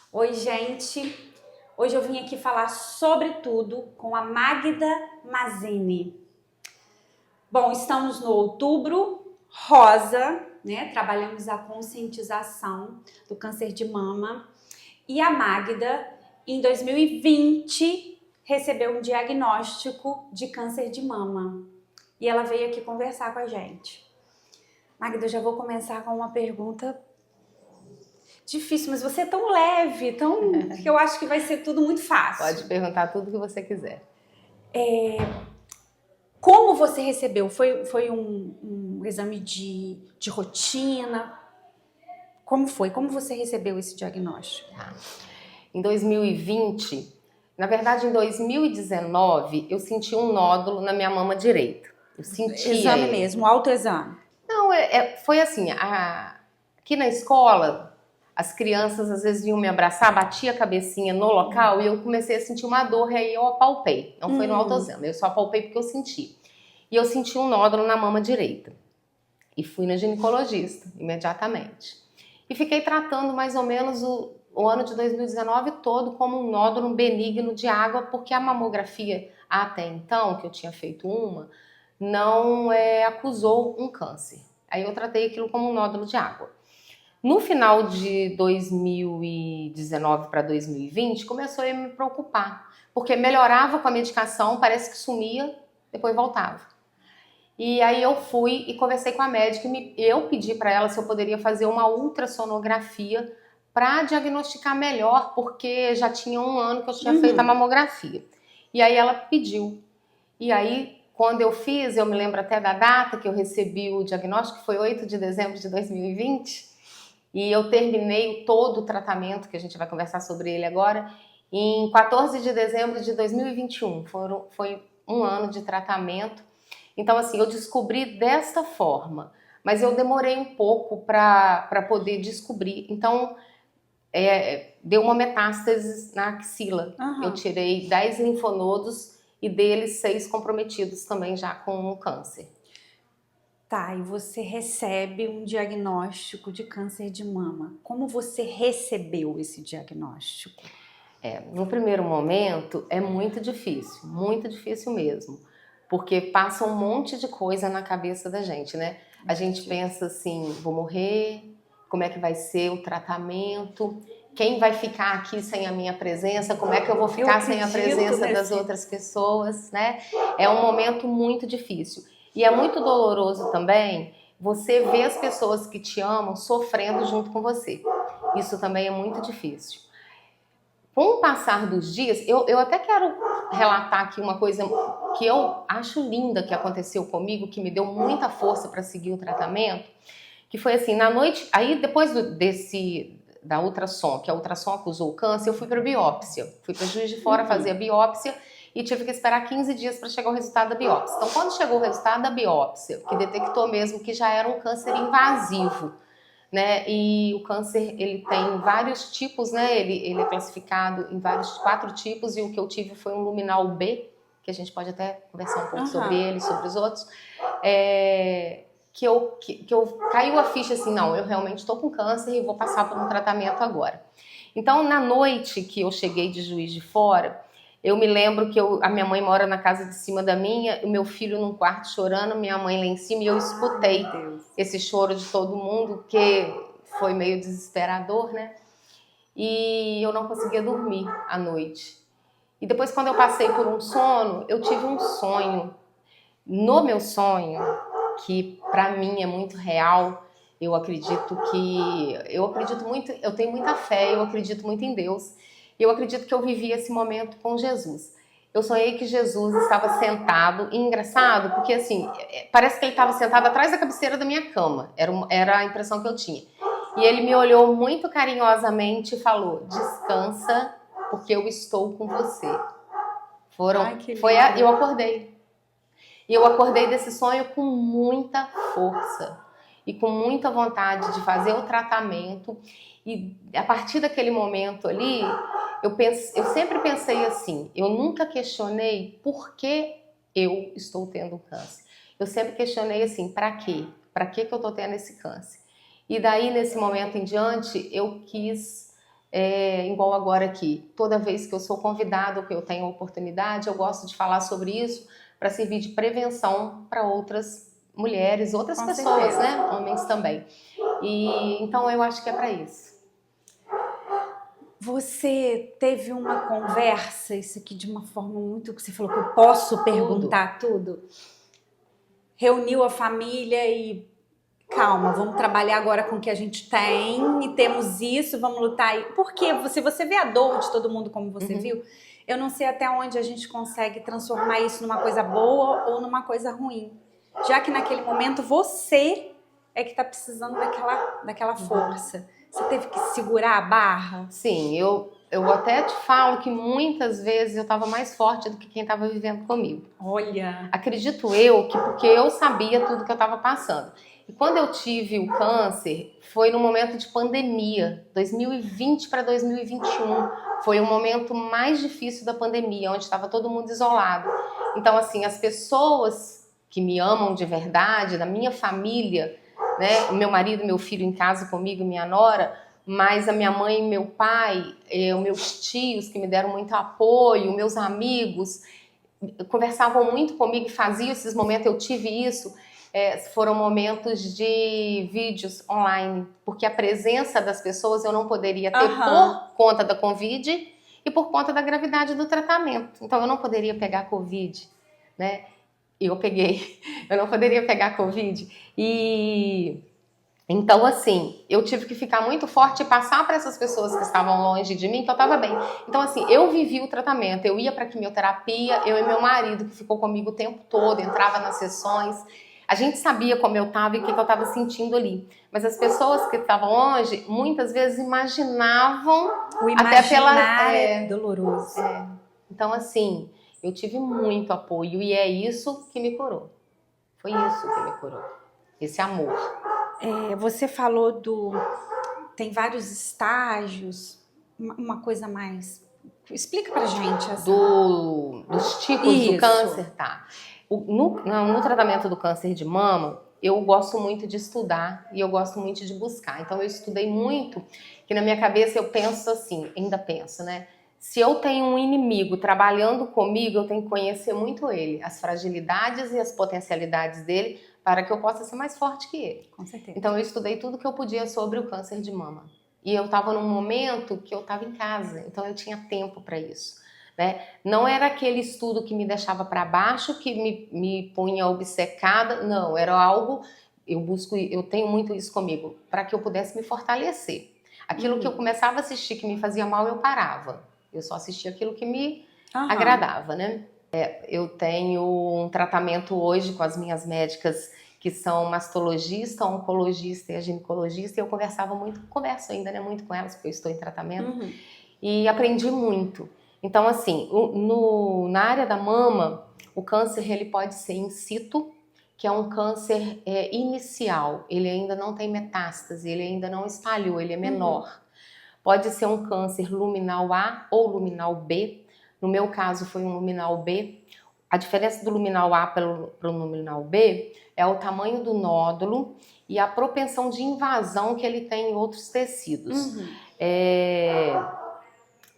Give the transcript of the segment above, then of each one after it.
Oi, gente. Hoje eu vim aqui falar sobre tudo com a Magda Mazzini. Bom, estamos no Outubro Rosa, né? Trabalhamos a conscientização do câncer de mama. E a Magda, em 2020, recebeu um diagnóstico de câncer de mama. E ela veio aqui conversar com a gente. Magda, eu já vou começar com uma pergunta difícil, mas você é tão leve, que eu acho que vai ser tudo muito fácil. Pode perguntar tudo que você quiser. Como você recebeu? Foi um exame de rotina? Como foi? Como você recebeu esse diagnóstico? Em 2020, na verdade em 2019, eu senti um nódulo na minha mama direita. Eu sentia Exame ele. mesmo, autoexame. Não, foi assim, aqui na escola, as crianças às vezes vinham me abraçar, batia a cabecinha no local e eu comecei a sentir uma dor, e aí eu apalpei. Não foi no autoexame, eu só apalpei porque eu senti. E eu senti um nódulo na mama direita. E fui na ginecologista imediatamente. E fiquei tratando mais ou menos o ano de 2019 todo como um nódulo benigno de água, porque a mamografia até então, que eu tinha feito uma, não acusou um câncer. Aí eu tratei aquilo como um nódulo de água. No final de 2019 para 2020, começou a me preocupar, porque melhorava com a medicação, parece que sumia, depois voltava. E aí eu fui e conversei com a médica e eu pedi para ela se eu poderia fazer uma ultrassonografia para diagnosticar melhor, porque já tinha um ano que eu tinha feito a mamografia. E aí ela pediu. E aí, quando eu fiz, eu me lembro até da data que eu recebi o diagnóstico, foi 8 de dezembro de 2020, e eu terminei todo o tratamento, que a gente vai conversar sobre ele agora, em 14 de dezembro de 2021. Foi um ano de tratamento. Então, assim, eu descobri desta forma, mas eu demorei um pouco para poder descobrir. Então, deu uma metástase na axila. Eu tirei 10 linfonodos e deles 6 comprometidos também já com o câncer. Tá, e você recebe um diagnóstico de câncer de mama. Como você recebeu esse diagnóstico? No primeiro momento é muito difícil mesmo, porque passa um monte de coisa na cabeça da gente, né? A gente pensa assim, vou morrer, como é que vai ser o tratamento, quem vai ficar aqui sem a minha presença, como é que eu vou ficar sem a presença das outras pessoas, né? É um momento muito difícil. E é muito doloroso também você ver as pessoas que te amam sofrendo junto com você. Isso também é muito difícil. Com o passar dos dias, eu até quero relatar aqui uma coisa que eu acho linda que aconteceu comigo, que me deu muita força para seguir o tratamento, que foi assim, na noite, aí depois da ultrassom, que a ultrassom acusou o câncer, eu fui para biópsia, fui para Juiz de Fora fazer a biópsia e tive que esperar 15 dias para chegar o resultado da biópsia. Então, quando chegou o resultado da biópsia, que detectou mesmo que já era um câncer invasivo, né? E o câncer, ele tem vários tipos, né? Ele é classificado em 4 tipos, e o que eu tive foi um luminal B, que a gente pode até conversar um pouco sobre ele, sobre os outros. Que caiu a ficha assim, não, eu realmente estou com câncer e vou passar por um tratamento agora. Então, na noite que eu cheguei de Juiz de Fora, eu me lembro que a minha mãe mora na casa de cima da minha, o meu filho num quarto chorando, minha mãe lá em cima, e eu escutei esse choro de todo mundo, que foi meio desesperador, né? E eu não conseguia dormir à noite. E depois, quando eu passei por um sono, eu tive um sonho. No meu sonho, que para mim é muito real, eu acredito muito, eu tenho muita fé, eu acredito muito em Deus. E eu acredito que eu vivi esse momento com Jesus. Eu sonhei que Jesus estava sentado, e engraçado, porque assim, parece que ele estava sentado atrás da cabeceira da minha cama, era a impressão que eu tinha. E ele me olhou muito carinhosamente e falou: descansa, porque eu estou com você. Eu acordei. E eu acordei desse sonho com muita força e com muita vontade de fazer o tratamento. E a partir daquele momento ali, eu sempre pensei assim, eu nunca questionei por que eu estou tendo câncer. Eu sempre questionei assim, para quê? Para que eu estou tendo esse câncer? E daí, nesse momento em diante, eu quis igual agora aqui. Toda vez que eu sou convidada ou que eu tenho a oportunidade, eu gosto de falar sobre isso para servir de prevenção para outras mulheres, outras Com pessoas, certeza. né? Homens também. E então eu acho que é para isso. Você teve uma conversa, isso aqui de uma forma muito que você falou que eu posso perguntar tudo. Reuniu a família e calma, vamos trabalhar agora com o que a gente tem e temos isso, vamos lutar aí. Porque se você vê a dor de todo mundo como você viu, eu não sei até onde a gente consegue transformar isso numa coisa boa ou numa coisa ruim. Já que naquele momento você é que está precisando daquela força. Você teve que segurar a barra? Sim, eu até te falo que muitas vezes eu estava mais forte do que quem estava vivendo comigo. Olha. Acredito eu que porque eu sabia tudo que eu estava passando. E quando eu tive o câncer, foi no momento de pandemia, 2020 para 2021. Foi o momento mais difícil da pandemia, onde estava todo mundo isolado. Então, assim, as pessoas que me amam de verdade, da minha família, né, o meu marido, meu filho em casa comigo, minha nora, mas a minha mãe e meu pai, os meus tios que me deram muito apoio, meus amigos, conversavam muito comigo e faziam esses momentos, eu tive isso, foram momentos de vídeos online, porque a presença das pessoas eu não poderia ter por conta da Covid e por conta da gravidade do tratamento. Então eu não poderia pegar Covid, né? Eu peguei, eu não poderia pegar Covid. E então, assim, eu tive que ficar muito forte e passar para essas pessoas que estavam longe de mim que eu estava bem. Então, assim, eu vivi o tratamento, eu ia para quimioterapia, eu e meu marido, que ficou comigo o tempo todo, entrava nas sessões. A gente sabia como eu estava e o que eu estava sentindo ali. Mas as pessoas que estavam longe, muitas vezes imaginavam... O imaginar é doloroso. Então, assim, eu tive muito apoio e é isso que me curou. Foi isso que me curou. Esse amor. Você falou tem vários estágios, uma coisa mais... Explica pra gente. Dos tipos do câncer, tá? No tratamento do câncer de mama, eu gosto muito de estudar e eu gosto muito de buscar. Então eu estudei muito, que na minha cabeça eu penso assim, ainda penso, né? Se eu tenho um inimigo trabalhando comigo, eu tenho que conhecer muito ele, as fragilidades e as potencialidades dele, para que eu possa ser mais forte que ele. Com certeza. Então eu estudei tudo que eu podia sobre o câncer de mama. E eu estava num momento que eu estava em casa, então eu tinha tempo para isso. Né? Não era aquele estudo que me deixava para baixo, que me punha obcecada, não, era algo, eu tenho muito isso comigo, para que eu pudesse me fortalecer. Aquilo que eu começava a assistir que me fazia mal, eu parava. Eu só assistia aquilo que me agradava, né? Eu tenho um tratamento hoje com as minhas médicas que são mastologista, oncologista e ginecologista, e eu converso ainda, né, muito com elas, porque eu estou em tratamento, e aprendi muito. Então, assim, na área da mama, o câncer ele pode ser in situ, que é um câncer inicial, ele ainda não tem metástase, ele ainda não espalhou, ele é menor. Pode ser um câncer luminal A ou luminal B. No meu caso, foi um luminal B. A diferença do luminal A para o luminal B é o tamanho do nódulo e a propensão de invasão que ele tem em outros tecidos.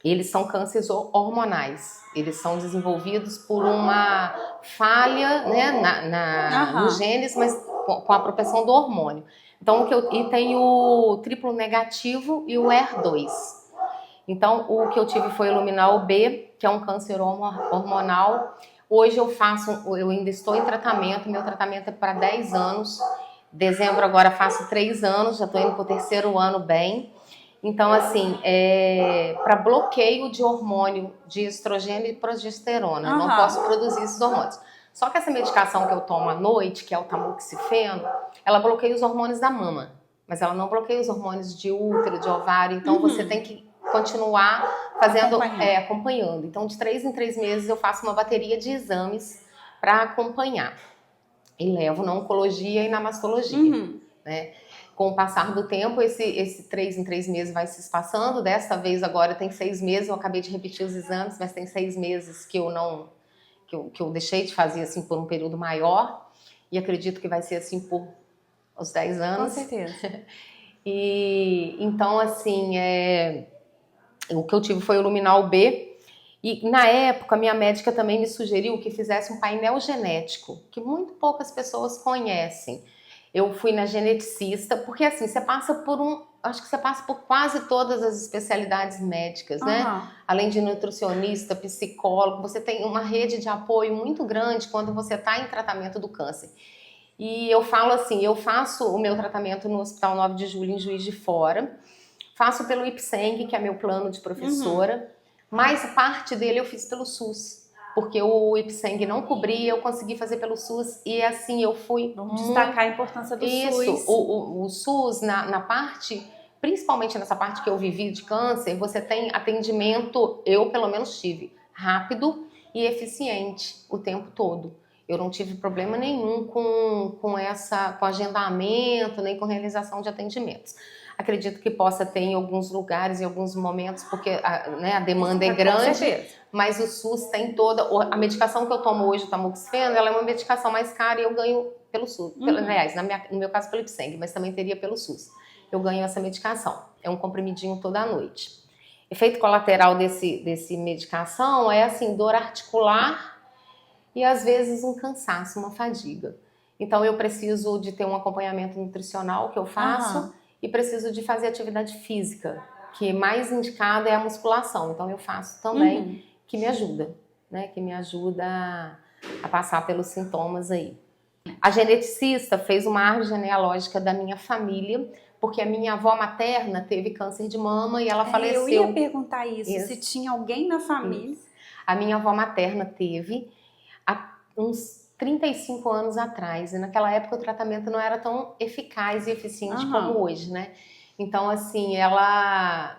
Eles são cânceres hormonais. Eles são desenvolvidos por uma falha, né, nos genes, mas com a propensão do hormônio. Então, e tem o triplo negativo e o HER2. Então, o que eu tive foi o luminal B, que é um câncer hormonal. Hoje eu ainda estou em tratamento, meu tratamento é para 10 anos. Dezembro agora faço 3 anos, já estou indo para o 3º ano bem. Então, assim, para bloqueio de hormônio de estrogênio e progesterona, não posso produzir esses hormônios. Só que essa medicação que eu tomo à noite, que é o tamoxifeno, ela bloqueia os hormônios da mama, mas ela não bloqueia os hormônios de útero, de ovário, então você tem que continuar fazendo, acompanhando. Então, de 3 em 3 meses eu faço uma bateria de exames para acompanhar. E levo na oncologia e na mastologia, né? Com o passar do tempo, esse 3 em 3 meses vai se espaçando. Dessa vez agora tem 6 meses, eu acabei de repetir os exames, mas tem 6 meses que eu deixei de fazer assim por um período maior. E acredito que vai ser assim por os 10 anos. Com certeza. E então, assim, O que eu tive foi o luminal B. E na época, minha médica também me sugeriu que fizesse um painel genético, que muito poucas pessoas conhecem. Eu fui na geneticista, porque assim, você passa por acho que você passa por quase todas as especialidades médicas, né? Além de nutricionista, psicólogo, você tem uma rede de apoio muito grande quando você está em tratamento do câncer. E eu falo assim, eu faço o meu tratamento no Hospital 9 de Julho, em Juiz de Fora, faço pelo IPSENG, que é meu plano de professora, mas parte dele eu fiz pelo SUS. Porque o IPSENG não cobria, eu consegui fazer pelo SUS e assim eu fui. Vamos destacar a importância do SUS. Isso, o SUS na parte, principalmente nessa parte que eu vivi de câncer, você tem atendimento, eu pelo menos tive, rápido e eficiente o tempo todo. Eu não tive problema nenhum com agendamento, nem com realização de atendimentos. Acredito que possa ter em alguns lugares, em alguns momentos, porque a demanda é grande, mas o SUS tem toda... A medicação que eu tomo hoje, o tamoxifeno, ela é uma medicação mais cara e eu ganho pelo SUS. Aliás, no meu caso pelo IPSENG, mas também teria pelo SUS. Eu ganho essa medicação. É um comprimidinho toda noite. Efeito colateral desse medicação é assim, dor articular e às vezes um cansaço, uma fadiga. Então eu preciso de ter um acompanhamento nutricional que eu faço e preciso de fazer atividade física, que mais indicada é a musculação. Então eu faço também, que me ajuda, né? Que me ajuda a passar pelos sintomas aí. A geneticista fez uma árvore genealógica da minha família, porque a minha avó materna teve câncer de mama e ela faleceu. Eu ia perguntar isso, se tinha alguém na família. A minha avó materna teve há uns 35 anos atrás, e naquela época o tratamento não era tão eficaz e eficiente como hoje, né? Então, assim, ela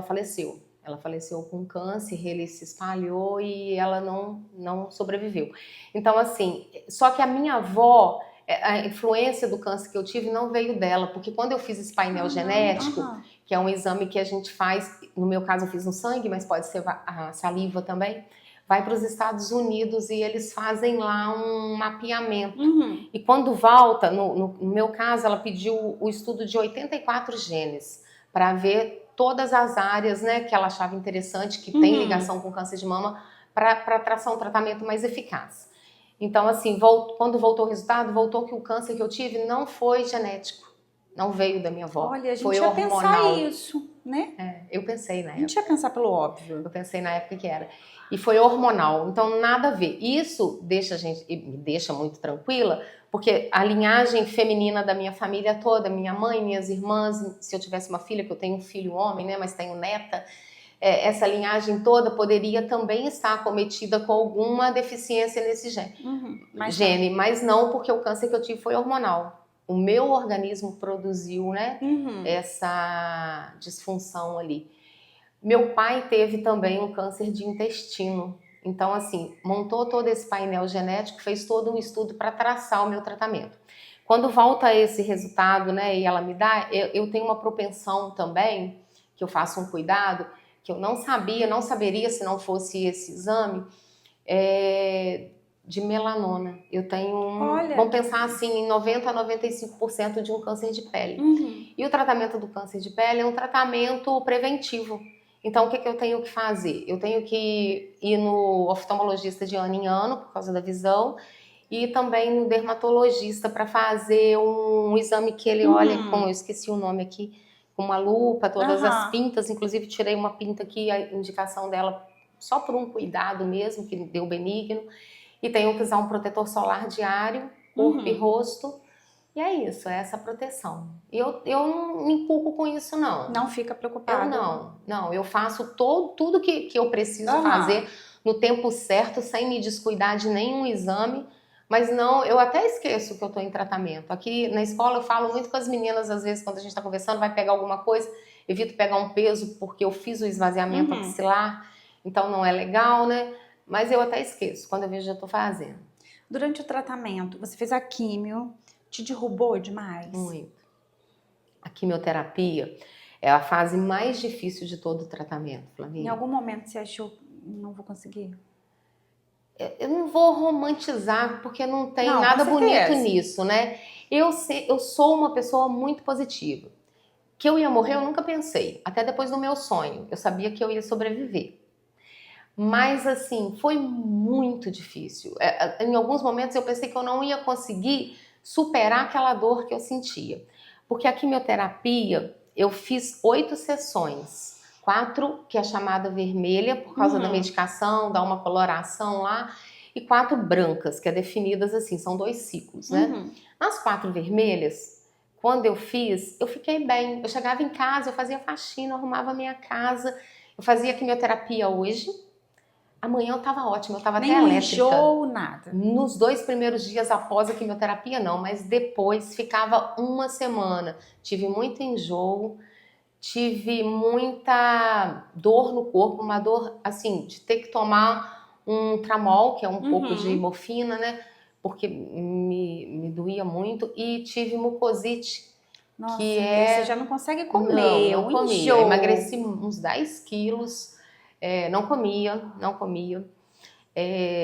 faleceu. Ela faleceu com câncer, ele se espalhou e ela não sobreviveu. Então, assim, só que a minha avó, a influência do câncer que eu tive não veio dela, porque quando eu fiz esse painel genético, que é um exame que a gente faz, no meu caso eu fiz no sangue, mas pode ser a saliva também, vai para os Estados Unidos e eles fazem lá um mapeamento. E quando volta, no meu caso, ela pediu o estudo de 84 genes para ver todas as áreas, né, que ela achava interessante, que tem ligação com câncer de mama, para traçar um tratamento mais eficaz. Então, assim, quando voltou o resultado, voltou que o câncer que eu tive não foi genético, não veio da minha avó. Olha, a gente foi ia hormonal. pensar isso, né? Eu pensei na época. A gente ia pensar pelo óbvio. Eu pensei na época que era. E foi hormonal, então nada a ver. Isso me deixa muito tranquila, porque a linhagem feminina da minha família toda, minha mãe, minhas irmãs, se eu tivesse uma filha, que eu tenho um filho homem, né, mas tenho neta, essa linhagem toda poderia também estar acometida com alguma deficiência nesse gene. Mas não, porque o câncer que eu tive foi hormonal. O meu organismo produziu, né, essa disfunção ali. Meu pai teve também um câncer de intestino. Então, assim, montou todo esse painel genético, fez todo um estudo para traçar o meu tratamento. Quando volta esse resultado, né, e ela me dá, eu tenho uma propensão também, que eu faço um cuidado, que eu não saberia se não fosse esse exame, de melanoma. Eu tenho vamos pensar assim, em 90% a 95% de um câncer de pele. E o tratamento do câncer de pele é um tratamento preventivo. Então, o que eu tenho que fazer? Eu tenho que ir no oftalmologista de ano em ano, por causa da visão, e também no dermatologista para fazer um exame que ele olha, como eu esqueci o nome aqui, com uma lupa, todas as pintas, inclusive tirei uma pinta aqui, a indicação dela só por um cuidado mesmo, que deu benigno, e tenho que usar um protetor solar diário, corpo e rosto. E é isso, é essa proteção. Eu não me empolgo com isso, não. Não fica preocupada? Não, eu faço tudo que eu preciso fazer no tempo certo, sem me descuidar de nenhum exame. Mas não, eu até esqueço que eu estou em tratamento. Aqui na escola eu falo muito com as meninas, às vezes, quando a gente está conversando, vai pegar alguma coisa, evito pegar um peso porque eu fiz o esvaziamento axilar, então não é legal, né? Mas eu até esqueço, quando eu vejo já estou fazendo. Durante o tratamento, você fez a químio, te derrubou demais? Muito. A quimioterapia é a fase mais difícil de todo o tratamento, Flavinha. Em algum momento você achou, não vou conseguir? Eu não vou romantizar, porque não tem nada bonito nisso, né? Eu sou uma pessoa muito positiva. Que eu ia morrer, eu nunca pensei. Até depois do meu sonho, eu sabia que eu ia sobreviver. Mas, assim, foi muito difícil. Em alguns momentos eu pensei que eu não ia conseguir superar aquela dor que eu sentia. Porque a quimioterapia, eu fiz 8 sessões. 4, que é chamada vermelha, por causa da medicação, dá uma coloração lá. E 4 brancas, que é definidas assim, são 2 ciclos, né? Nas 4 vermelhas, quando eu fiz, eu fiquei bem. Eu chegava em casa, eu fazia faxina, eu arrumava a minha casa. Eu fazia quimioterapia hoje. Amanhã eu tava ótima, eu tava até Nem elétrica. enjoo, nada. Nos 2 primeiros dias após a quimioterapia, não, mas depois ficava uma semana. Tive muito enjoo, tive muita dor no corpo, uma dor assim, de ter que tomar um tramol, que é um pouco de morfina, né? Porque me doía muito, e tive mucosite. Nossa, que você já não consegue comer, não um comia. enjoo. Emagreci uns 10 quilos, não comia.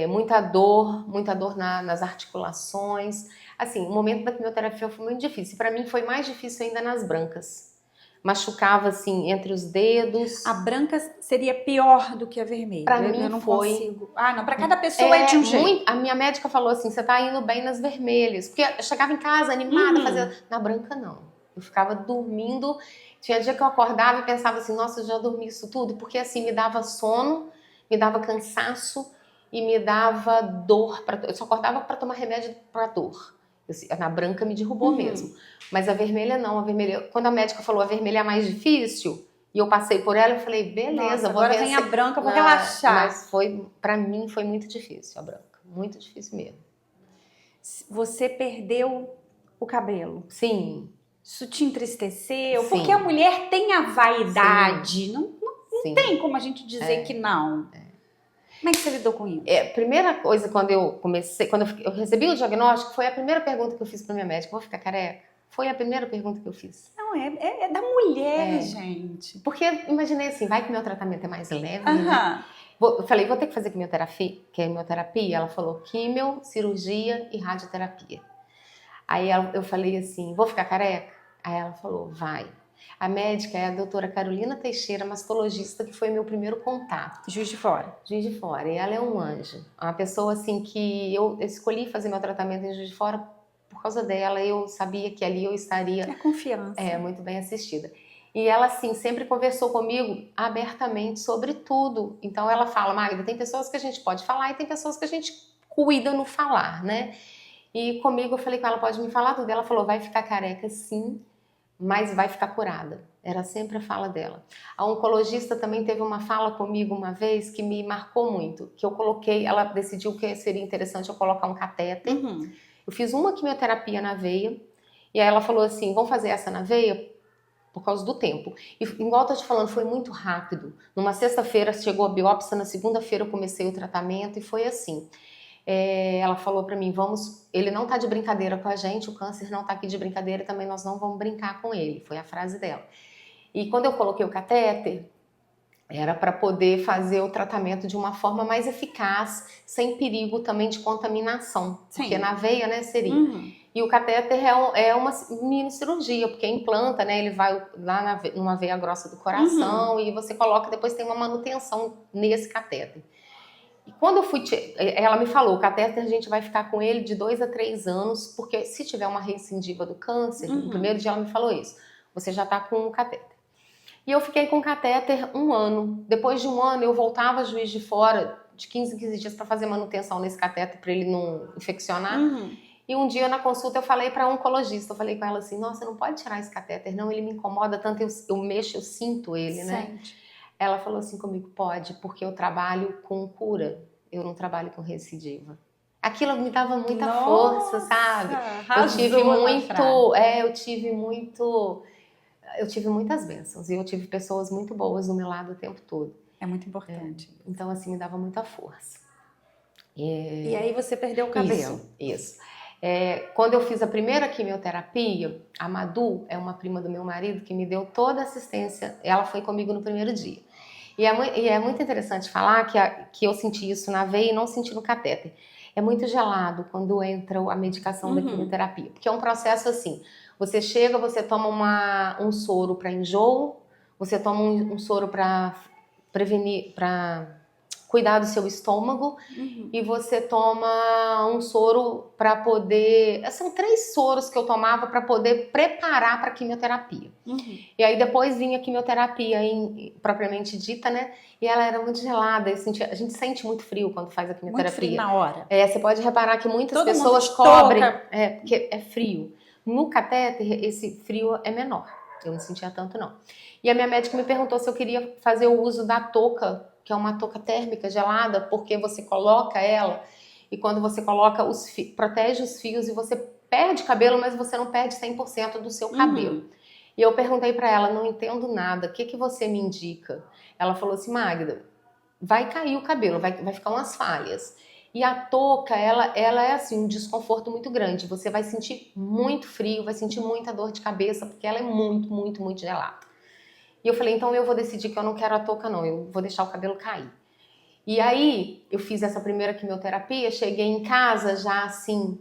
Muita dor nas articulações. Assim, o momento da quimioterapia foi muito difícil. Para mim foi mais difícil ainda nas brancas. Machucava assim entre os dedos. A branca seria pior do que a vermelha. Pra mim eu não foi. consigo. Ah, não, para cada pessoa é de um jeito. A minha médica falou assim, você tá indo bem nas vermelhas. Porque eu chegava em casa animada, fazia... Na branca não. Eu ficava dormindo. Tinha dia que eu acordava e pensava assim, nossa, eu já dormi isso tudo. Porque assim, me dava sono, me dava cansaço e me dava dor. Eu só acordava para tomar remédio para dor. Na branca me derrubou mesmo. Mas a vermelha não. A vermelha, quando a médica falou a vermelha é mais difícil, e eu passei por ela, eu falei, beleza, Nossa, vou agora vencer. vem a branca, vou relaxar. Mas pra mim foi muito difícil a branca. Muito difícil mesmo. Você perdeu o cabelo. Sim. Isso te entristeceu? Sim. Porque a mulher tem a vaidade. Não tem como a gente dizer que não. Como é que você lidou com isso? A primeira coisa, quando eu recebi o diagnóstico, foi a primeira pergunta que eu fiz pra minha médica. Vou ficar careca? Foi a primeira pergunta que eu fiz. Não, é da mulher, gente. Porque imaginei assim, vai que meu tratamento é mais leve, né? Eu falei, vou ter que fazer quimioterapia? Ela falou, quimio, cirurgia e radioterapia. Aí eu falei assim, vou ficar careca? Aí ela falou, vai. A médica é a doutora Carolina Teixeira, mastologista, que foi meu primeiro contato. Juiz de Fora. Juiz de Fora. E ela é um anjo. Uma pessoa assim que eu escolhi fazer meu tratamento em Juiz de Fora por causa dela. Eu sabia que ali eu estaria... É confiança. Muito bem assistida. E ela, assim, sempre conversou comigo abertamente sobre tudo. Então ela fala, Magda, tem pessoas que a gente pode falar e tem pessoas que a gente cuida no falar, né? E comigo eu falei com ela, pode me falar tudo. Ela falou, vai ficar careca sim, mas vai ficar curada. Era sempre a fala dela. A oncologista também teve uma fala comigo uma vez que me marcou muito, que eu coloquei, ela decidiu que seria interessante eu colocar um catéter. Eu fiz uma quimioterapia na veia, e aí ela falou assim, vamos fazer essa na veia por causa do tempo. E igual eu tô te falando, foi muito rápido. Numa sexta-feira chegou a biópsia, na segunda-feira eu comecei o tratamento e foi assim. Ela falou pra mim, ele não tá de brincadeira com a gente, o câncer não tá aqui de brincadeira, também nós não vamos brincar com ele. Foi a frase dela. E quando eu coloquei o catéter, era para poder fazer o tratamento de uma forma mais eficaz, sem perigo também de contaminação. Sim. Porque na veia, né, seria. E o catéter é uma mini cirurgia, porque implanta, né, ele vai lá numa veia grossa do coração e você coloca, depois tem uma manutenção nesse catéter. E quando eu fui, ela me falou, o catéter a gente vai ficar com ele de 2 a 3 anos, porque se tiver uma recidiva do câncer, no primeiro dia ela me falou isso, você já tá com o catéter. E eu fiquei com o catéter 1 ano. Depois de 1 ano, eu voltava a Juiz de Fora de 15 em 15 dias para fazer manutenção nesse catéter para ele não infeccionar. E um dia na consulta eu falei para a oncologista, eu falei com ela assim, nossa, não pode tirar esse catéter não, ele me incomoda tanto, eu mexo, eu sinto ele, né? Ela falou assim comigo, pode, porque eu trabalho com cura, eu não trabalho com recidiva. Aquilo me dava muita força, sabe? Eu tive muitas bênçãos e eu tive pessoas muito boas do meu lado o tempo todo. É muito importante. Então, assim, me dava muita força. E aí você perdeu o cabelo. Isso. Quando eu fiz a primeira quimioterapia, a Madu é uma prima do meu marido que me deu toda a assistência. Ela foi comigo no primeiro dia. E é muito interessante falar que eu senti isso na veia e não senti no catéter. é muito gelado quando entra a medicação da quimioterapia. Porque é um processo assim, você chega, você toma um soro para enjoo, você toma um soro para prevenir, para cuidar do seu estômago, e você toma um soro para poder... São 3 soros que eu tomava para poder preparar para a quimioterapia. E aí depois vinha a quimioterapia propriamente dita, né? E ela era muito gelada. A gente sente muito frio quando faz a quimioterapia. Muito frio na hora. Você pode reparar que muitas Todo pessoas mundo cobrem, toca. porque é frio. No catéter, esse frio é menor. Eu não sentia tanto, não. E a minha médica me perguntou se eu queria fazer o uso da touca, que é uma touca térmica gelada, porque você coloca ela e quando você coloca, protege os fios e você perde cabelo, mas você não perde 100% do seu cabelo. E eu perguntei pra ela, não entendo nada, o que você me indica? Ela falou assim, Magda, vai cair o cabelo, vai ficar umas falhas. E a touca, ela é assim, um desconforto muito grande. Você vai sentir muito frio, vai sentir muita dor de cabeça, porque ela é muito, muito, muito gelada. E eu falei, então eu vou decidir que eu não quero a touca não, eu vou deixar o cabelo cair. E aí, eu fiz essa primeira quimioterapia, cheguei em casa já assim,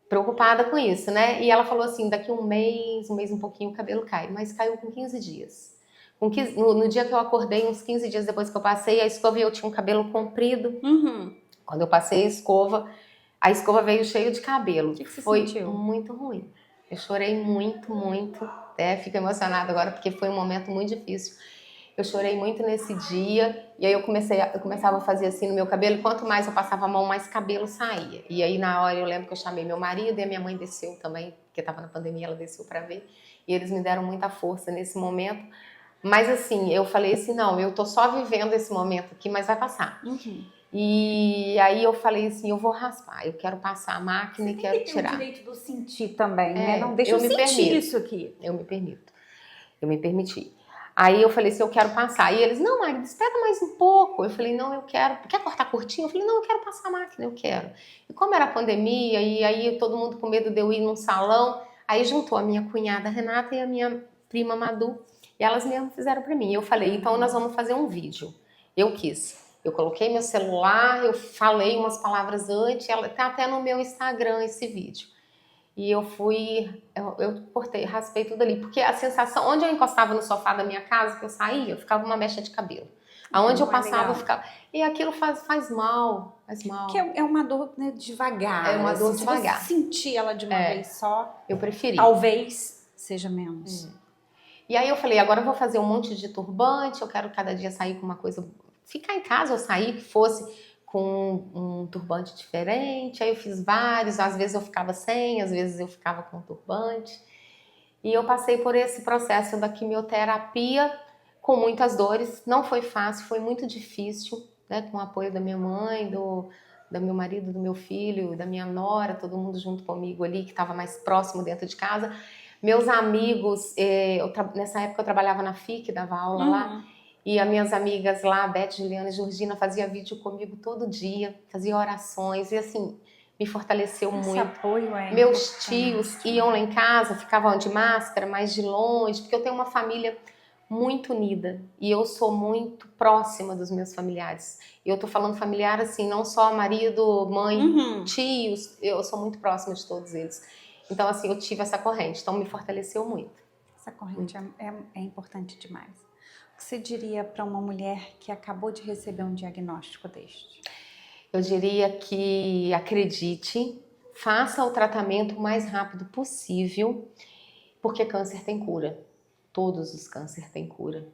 preocupada com isso, né? E ela falou assim, daqui um mês e um pouquinho o cabelo cai. Mas caiu com 15 dias. No dia que eu acordei, uns 15 dias depois que eu passei a escova, e eu tinha um cabelo comprido. Quando eu passei a escova veio cheia de cabelo. O que você Foi sentiu? muito ruim. Eu chorei muito, muito. Fico emocionada agora porque foi um momento muito difícil. Eu chorei muito nesse dia e aí eu começava a fazer assim no meu cabelo e quanto mais eu passava a mão, mais cabelo saía. E aí na hora eu lembro que eu chamei meu marido e a minha mãe desceu também, porque estava na pandemia, ela desceu para ver. E eles me deram muita força nesse momento. Mas assim, eu falei assim, não, eu tô só vivendo esse momento aqui, mas vai passar. E aí eu falei assim, eu vou raspar, eu quero passar a máquina e quero tirar. Você tem o direito de sentir também, né? Não deixa eu eu me sentir permito. isso aqui. Eu me permito. Eu me permiti. Aí eu falei assim, eu quero passar. E eles, não, Magda, espera mais um pouco. Eu falei, não, eu quero. Quer cortar curtinho? Eu falei, não, eu quero passar a máquina, eu quero. E como era a pandemia, e aí todo mundo com medo de eu ir num salão, aí juntou a minha cunhada Renata e a minha prima Madu, e elas mesmo fizeram pra mim. Eu falei, então nós vamos fazer um vídeo. Eu quis. Eu coloquei meu celular, eu falei umas palavras antes, tá até no meu Instagram esse vídeo. E eu cortei, raspei tudo ali. Porque a sensação, onde eu encostava no sofá da minha casa, que eu saía, eu ficava uma mecha de cabelo. Aonde eu passava, eu ficava... E aquilo faz mal, faz mal. Que é uma dor, né, devagar. É uma dor Se devagar. você sentir ela de uma vez só, eu preferi. Talvez seja menos. E aí eu falei, agora eu vou fazer um monte de turbante, eu quero cada dia sair com uma coisa... Ficar em casa ou sair, que fosse com um turbante diferente. Aí eu fiz vários, às vezes eu ficava sem, às vezes eu ficava com turbante. E eu passei por esse processo da quimioterapia com muitas dores. Não foi fácil, foi muito difícil, né? Com o apoio da minha mãe, do meu marido, do meu filho, da minha nora, todo mundo junto comigo ali, que estava mais próximo dentro de casa. Meus amigos, nessa época eu trabalhava na FIC, dava aula lá. E as minhas amigas lá, Beth, Juliana e Georgina, fazia vídeo comigo todo dia, fazia orações e assim, me fortaleceu Esse muito. apoio é Meus importante. tios iam lá em casa, ficavam de máscara, mas de longe, porque eu tenho uma família muito unida e eu sou muito próxima dos meus familiares. E eu tô falando familiar assim, não só marido, mãe, tios, eu sou muito próxima de todos eles. Então assim, eu tive essa corrente, então me fortaleceu muito. Essa corrente é importante demais. O que você diria para uma mulher que acabou de receber um diagnóstico deste? Eu diria que acredite, faça o tratamento o mais rápido possível, porque câncer tem cura. Todos os cânceres têm cura,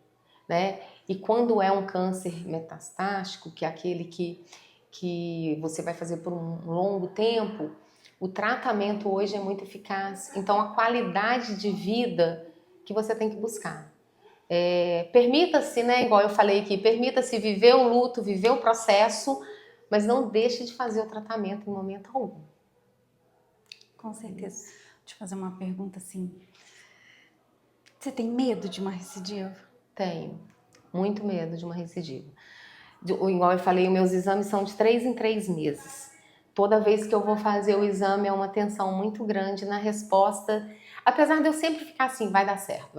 né? E quando é um câncer metastático, que é aquele que você vai fazer por um longo tempo, o tratamento hoje é muito eficaz. Então, a qualidade de vida que você tem que buscar. Permita-se, né, igual eu falei aqui, permita-se viver o luto, viver o processo, mas não deixe de fazer o tratamento em momento algum. Com certeza. Deixa eu fazer uma pergunta assim. Você tem medo de uma recidiva? Tenho. Muito medo de uma recidiva. Igual eu falei, os meus exames são de 3 em 3 meses. Toda vez que eu vou fazer o exame é uma tensão muito grande na resposta. Apesar de eu sempre ficar assim, vai dar certo,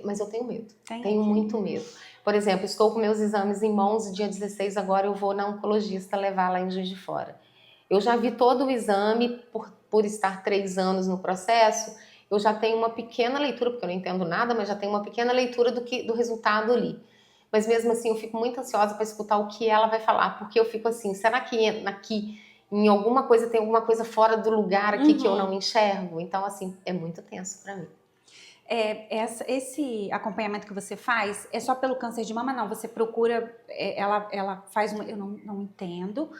mas eu tenho medo. Tenho muito medo. Por exemplo, estou com meus exames em mãos e dia 16 agora eu vou na oncologista levar lá em Juiz de Fora. Eu já vi todo o exame, por estar 3 anos no processo, eu já tenho uma pequena leitura, porque eu não entendo nada, mas já tenho uma pequena leitura do resultado ali. Mas mesmo assim eu fico muito ansiosa para escutar o que ela vai falar, porque eu fico assim, será que aqui em alguma coisa tem alguma coisa fora do lugar aqui que eu não enxergo? Então assim, é muito tenso para mim. Esse acompanhamento que você faz é só pelo câncer de mama? Não, você procura, ela faz eu não entendo.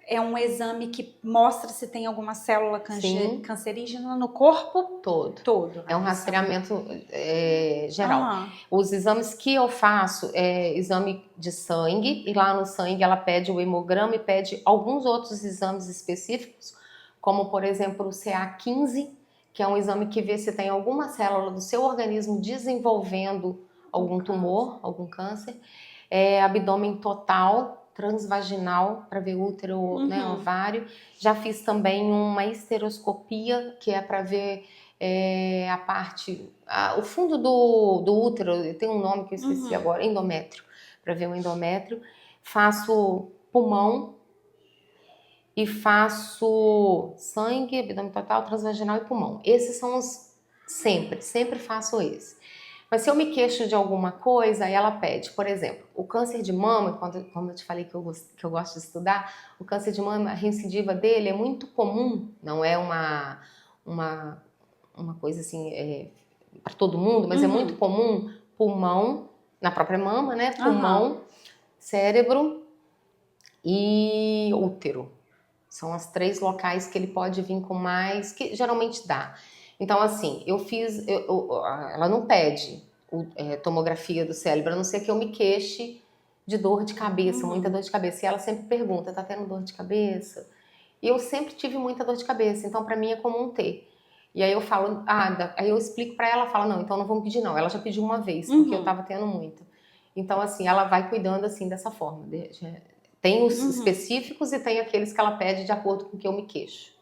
É um exame que mostra se tem alguma célula cancerígena no corpo todo. É um rastreamento geral. Os exames que eu faço é exame de sangue, e lá no sangue ela pede o hemograma e pede alguns outros exames específicos, como por exemplo o CA15, que é um exame que vê se tem alguma célula do seu organismo desenvolvendo algum tumor, algum câncer. Abdômen total, transvaginal, para ver útero, né, ovário. Já fiz também uma esteroscopia, que é para ver a parte, o fundo do útero, tem um nome que eu esqueci agora, endométrio, para ver o endométrio. Faço pulmão, e faço sangue, abdômen total, transvaginal e pulmão. Esses são os sempre faço esse. Mas se eu me queixo de alguma coisa, aí ela pede, por exemplo, o câncer de mama, como eu te falei que eu gosto de estudar, o câncer de mama, a recidiva dele é muito comum, não é uma coisa assim para todo mundo, mas é muito comum pulmão, na própria mama, né? Pulmão, cérebro e útero. São as 3 locais que ele pode vir com mais, que geralmente dá. Então, assim, ela não pede tomografia do cérebro, a não ser que eu me queixe de dor de cabeça, muita dor de cabeça. E ela sempre pergunta, tá tendo dor de cabeça? E eu sempre tive muita dor de cabeça, então pra mim é comum ter. E aí eu falo, aí eu explico pra ela, fala, não, então não vamos pedir não. Ela já pediu uma vez, porque eu tava tendo muito. Então, assim, ela vai cuidando assim dessa forma. Tem os específicos e tem aqueles que ela pede de acordo com o que eu me queixo.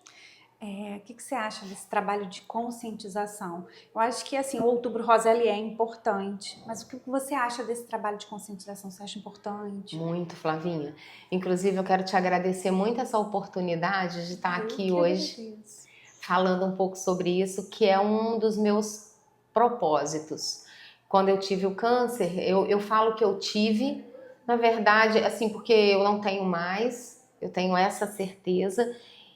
O que você acha desse trabalho de conscientização? Eu acho que assim, o Outubro Rosa ele é importante, mas o que você acha desse trabalho de conscientização? Você acha importante? Muito, Flavinha. Inclusive, eu quero te agradecer muito essa oportunidade de estar aqui hoje falando um pouco sobre isso, que é um dos meus propósitos. Quando eu tive o câncer, eu falo que eu tive, na verdade, assim, porque eu não tenho mais, eu tenho essa certeza.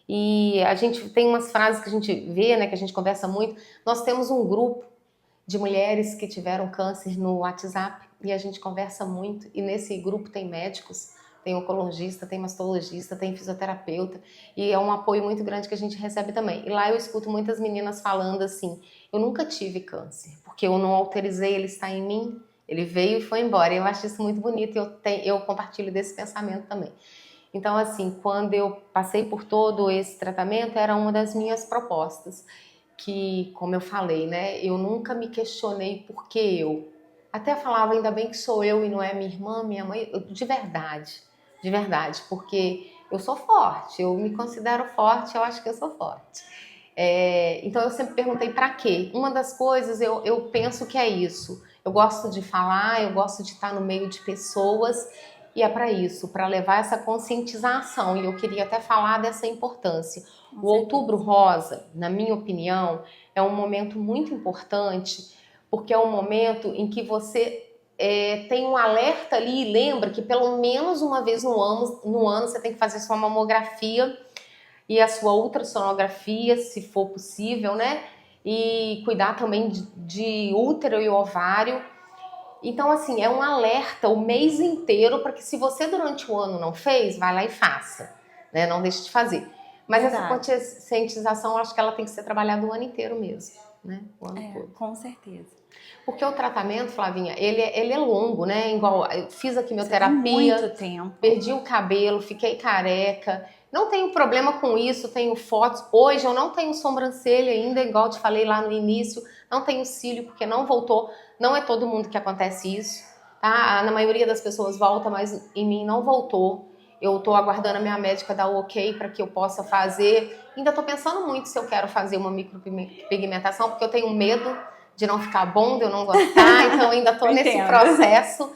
E a gente tem umas frases que a gente vê, né, que a gente conversa muito. Nós temos um grupo de mulheres que tiveram câncer no WhatsApp e a gente conversa muito. E nesse grupo tem médicos, tem oncologista, tem mastologista, tem fisioterapeuta. E é um apoio muito grande que a gente recebe também. E lá eu escuto muitas meninas falando assim, eu nunca tive câncer, porque eu não autorizei ele estar em mim. Ele veio e foi embora. Eu acho isso muito bonito e eu compartilho desse pensamento também. Então, assim, quando eu passei por todo esse tratamento, era uma das minhas propostas. Que, como eu falei, né, eu nunca me questionei por que eu. Até falava, ainda bem que sou eu e não é minha irmã, minha mãe, de verdade, porque eu sou forte, eu me considero forte, eu acho que eu sou forte. Então eu sempre perguntei para quê? Uma das coisas eu penso que é isso. Eu gosto de falar, eu gosto de estar no meio de pessoas e é para isso, para levar essa conscientização. E eu queria até falar dessa importância. O Outubro Rosa, na minha opinião, é um momento muito importante, porque é um momento em que você tem um alerta ali e lembra que pelo menos uma vez no ano você tem que fazer sua mamografia e a sua ultrassonografia, se for possível, né? E cuidar também de útero e ovário. Então, assim, é um alerta o mês inteiro para que se você durante o ano não fez, vai lá e faça, né? Não deixe de fazer. Mas essa conscientização, eu acho que ela tem que ser trabalhada o ano inteiro mesmo, né? O ano todo. Com certeza. Porque o tratamento, Flavinha, ele é longo, né? Igual eu fiz a quimioterapia, muito tempo. Perdi o cabelo, fiquei careca. Não tenho problema com isso, tenho fotos. Hoje eu não tenho sobrancelha ainda, igual eu te falei lá no início. Não tenho cílio porque não voltou. Não é todo mundo que acontece isso, tá? Na maioria das pessoas volta, mas em mim não voltou. Eu tô aguardando a minha médica dar o ok para que eu possa fazer. Ainda tô pensando muito se eu quero fazer uma micropigmentação, porque eu tenho medo de não ficar bom, de eu não gostar. Então ainda tô nesse processo.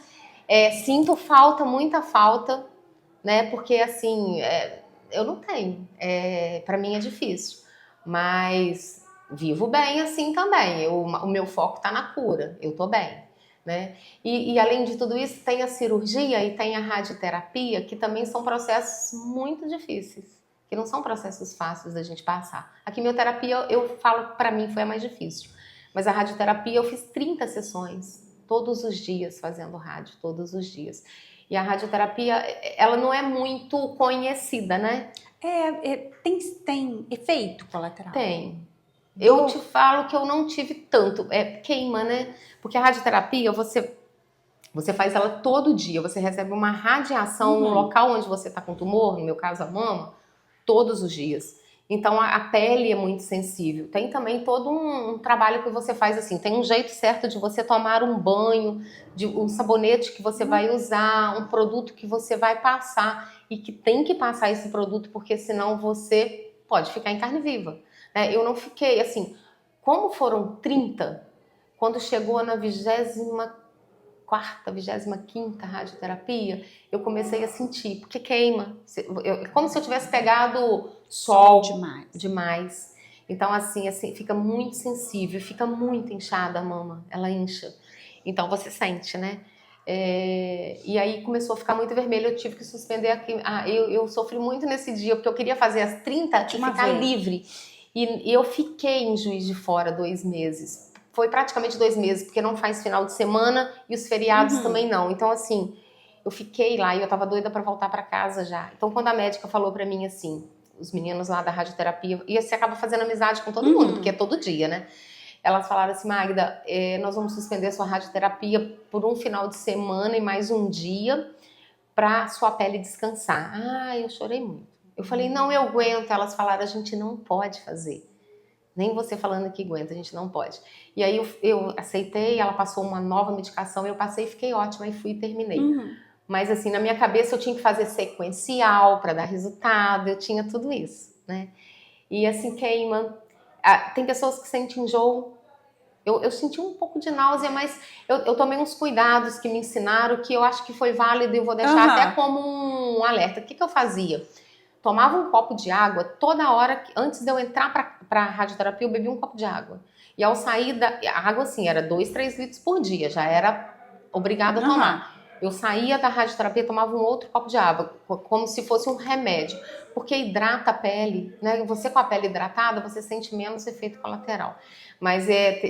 Sinto falta, muita falta, né? Porque assim, eu não tenho. Para mim é difícil. Mas vivo bem assim também. O meu foco está na cura. Eu tô bem, né? E além de tudo isso, tem a cirurgia e tem a radioterapia, que também são processos muito difíceis. Que não são processos fáceis da gente passar. A quimioterapia, eu falo, para mim foi a mais difícil. Mas a radioterapia, eu fiz 30 sessões, todos os dias, fazendo rádio, todos os dias. E a radioterapia, ela não é muito conhecida, né? Tem efeito colateral? Tem. Eu te falo que eu não tive tanto. Queima, né? Porque a radioterapia, você faz ela todo dia. Você recebe uma radiação no local onde você está com tumor, no meu caso a mama, todos os dias. Então a pele é muito sensível. Tem também todo um trabalho que você faz assim. Tem um jeito certo de você tomar um banho, de um sabonete que você vai usar, um produto que você vai passar e que tem que passar esse produto porque senão você pode ficar em carne viva. Eu não fiquei assim. Como foram 30, quando chegou na 24ª, 25ª radioterapia, eu comecei a sentir, porque queima. Como se eu tivesse pegado sol demais. Então, assim, fica muito sensível, fica muito inchada a mama, ela incha. Então, você sente, né? E aí começou a ficar muito vermelho, eu tive que suspender aqui. Eu sofri muito nesse dia, porque eu queria fazer as 30 e ficar livre. E eu fiquei em Juiz de Fora 2 meses. Foi praticamente 2 meses, porque não faz final de semana e os feriados também não. Então, assim, eu fiquei lá e eu tava doida pra voltar pra casa já. Então, quando a médica falou pra mim assim, os meninos lá da radioterapia, e você acaba fazendo amizade com todo mundo, porque é todo dia, né? Elas falaram assim, Magda, nós vamos suspender a sua radioterapia por um final de semana e mais um dia pra sua pele descansar. Eu chorei muito. Eu falei, não, eu aguento. Elas falaram, a gente não pode fazer. Nem você falando que aguenta, a gente não pode. E aí eu aceitei, ela passou uma nova medicação, eu passei, fiquei ótima e fui e terminei. Mas assim, na minha cabeça eu tinha que fazer sequencial para dar resultado, eu tinha tudo isso, né? E assim, queima. Tem pessoas que sentem enjoo. Eu senti um pouco de náusea, mas eu tomei uns cuidados que me ensinaram, que eu acho que foi válido e eu vou deixar até como um alerta. O que eu fazia? Tomava um copo de água toda hora, antes de eu entrar para a radioterapia, eu bebia um copo de água. E ao sair a água, assim, era 2, 3 litros por dia, já era obrigada a tomar. Eu saía da radioterapia, tomava um outro copo de água, como se fosse um remédio, porque hidrata a pele, né? Você com a pele hidratada, você sente menos efeito colateral. Mas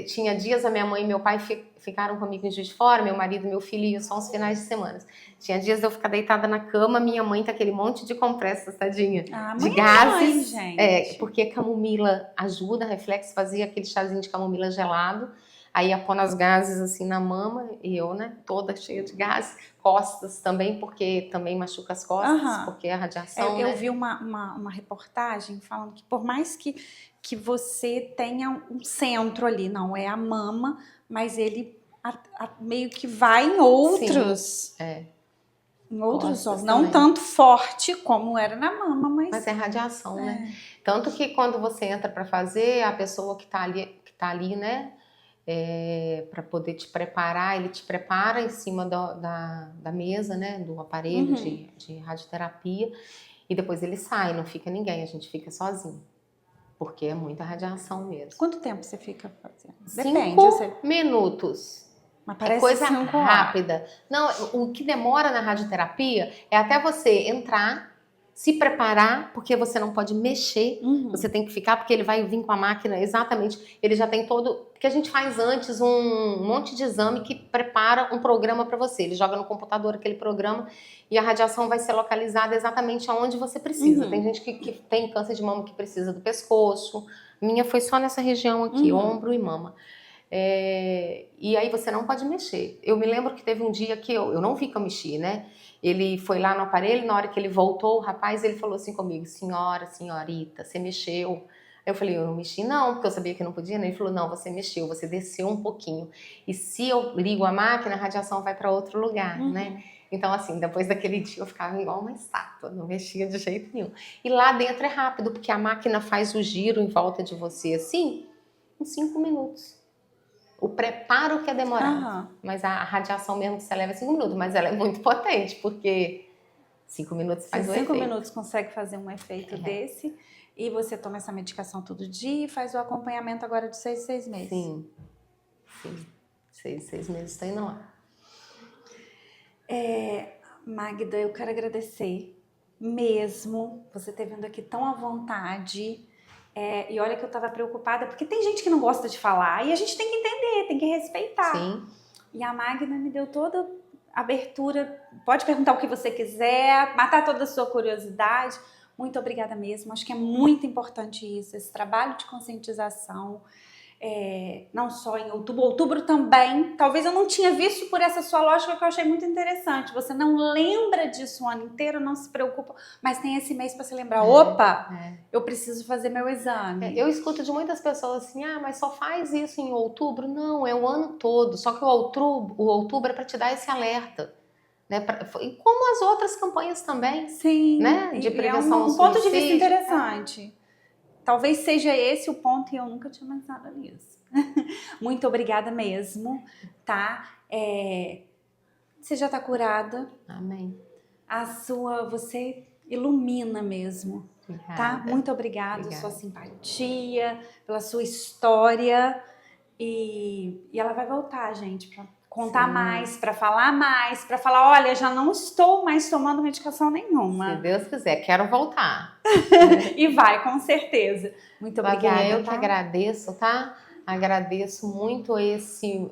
tinha dias, a minha mãe e meu pai ficaram comigo em Juiz de Fora, meu marido, meu filho iam só uns finais de semana. Tinha dias de eu ficar deitada na cama, minha mãe tá aquele monte de compressas, tadinha, de gases. Porque camomila ajuda, reflexo, fazia aquele chazinho de camomila gelado, aí ia pôr as gases assim na mama, e eu, né, toda cheia de gases, costas também, porque também machuca as costas, porque a radiação, eu vi uma reportagem falando que por mais que você tenha um centro ali, não é a mama, mas ele meio que vai em outros. Sim, em outros órgãos, não tanto forte como era na mama, mas é radiação, né? Tanto que quando você entra para fazer, a pessoa que tá ali, né, para poder te preparar, ele te prepara em cima da mesa, né, do aparelho de radioterapia, e depois ele sai, não fica ninguém, a gente fica sozinho. Porque é muita radiação mesmo. Quanto tempo você fica fazendo? 5 minutos. Mas parece coisa rápida. Não, o que demora na radioterapia é até você entrar, se preparar, porque você não pode mexer. Você tem que ficar, porque ele vai vir com a máquina exatamente. Ele já tem todo... Porque a gente faz antes um monte de exame que prepara um programa para você. Ele joga no computador aquele programa e a radiação vai ser localizada exatamente aonde você precisa. Tem gente que tem câncer de mama que precisa do pescoço. Minha foi só nessa região aqui, ombro e mama. E aí você não pode mexer. Eu me lembro que teve um dia que eu não vi que eu mexi, né? Ele foi lá no aparelho, na hora que ele voltou, o rapaz, ele falou assim comigo, senhorita, você mexeu? Eu falei, eu não mexi não, porque eu sabia que não podia, né? Ele falou, não, você mexeu, você desceu um pouquinho. E se eu ligo a máquina, a radiação vai para outro lugar, né? Então, assim, depois daquele dia eu ficava igual uma estátua, não mexia de jeito nenhum. E lá dentro é rápido, porque a máquina faz o giro em volta de você, assim, em 5 minutos. O preparo que é demorado, mas a radiação mesmo que você leva é 5 minutos, mas ela é muito potente, porque 5 minutos faz o 5 efeito. minutos consegue fazer um efeito desse. E você toma essa medicação todo dia e faz o acompanhamento agora de 6 em 6 meses. Sim, sim. 6 em 6 meses está indo lá. Magda, eu quero agradecer mesmo você ter vindo aqui tão à vontade. E olha que eu estava preocupada, porque tem gente que não gosta de falar e a gente tem que entender, tem que respeitar. Sim. E a Magda me deu toda a abertura. Pode perguntar o que você quiser, matar toda a sua curiosidade. Muito obrigada mesmo. Acho que é muito importante isso, esse trabalho de conscientização. Não só em outubro também. Talvez eu não tinha visto por essa sua lógica, que eu achei muito interessante. Você não lembra disso o ano inteiro, não se preocupa, mas tem esse mês para se lembrar. Eu preciso fazer meu exame. Eu escuto de muitas pessoas assim, mas só faz isso em outubro. Não, é o ano todo. Só que o outubro é para te dar esse alerta. Né? E como as outras campanhas também. Sim, né? De prevenção ao um ponto de vista suicídio. interessante. Talvez seja esse o ponto e eu nunca tinha pensado nisso. Muito obrigada mesmo, tá? Você já tá curada. Amém. Você ilumina mesmo, Obrigada. tá? Muito obrigada, sua simpatia, pela sua história. E ela vai voltar, gente, pra contar mais, pra falar, olha, já não estou mais tomando medicação nenhuma. Se Deus quiser, quero voltar. E vai, com certeza. Muito obrigada. Eu que agradeço, tá? Agradeço muito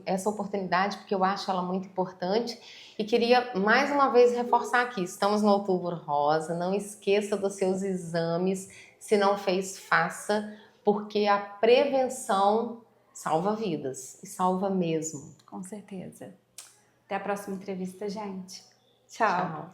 essa oportunidade, porque eu acho ela muito importante. E queria mais uma vez reforçar aqui, estamos no Outubro Rosa, não esqueça dos seus exames, se não fez, faça, porque a prevenção salva vidas, e salva mesmo. Com certeza. Até a próxima entrevista, gente. Tchau.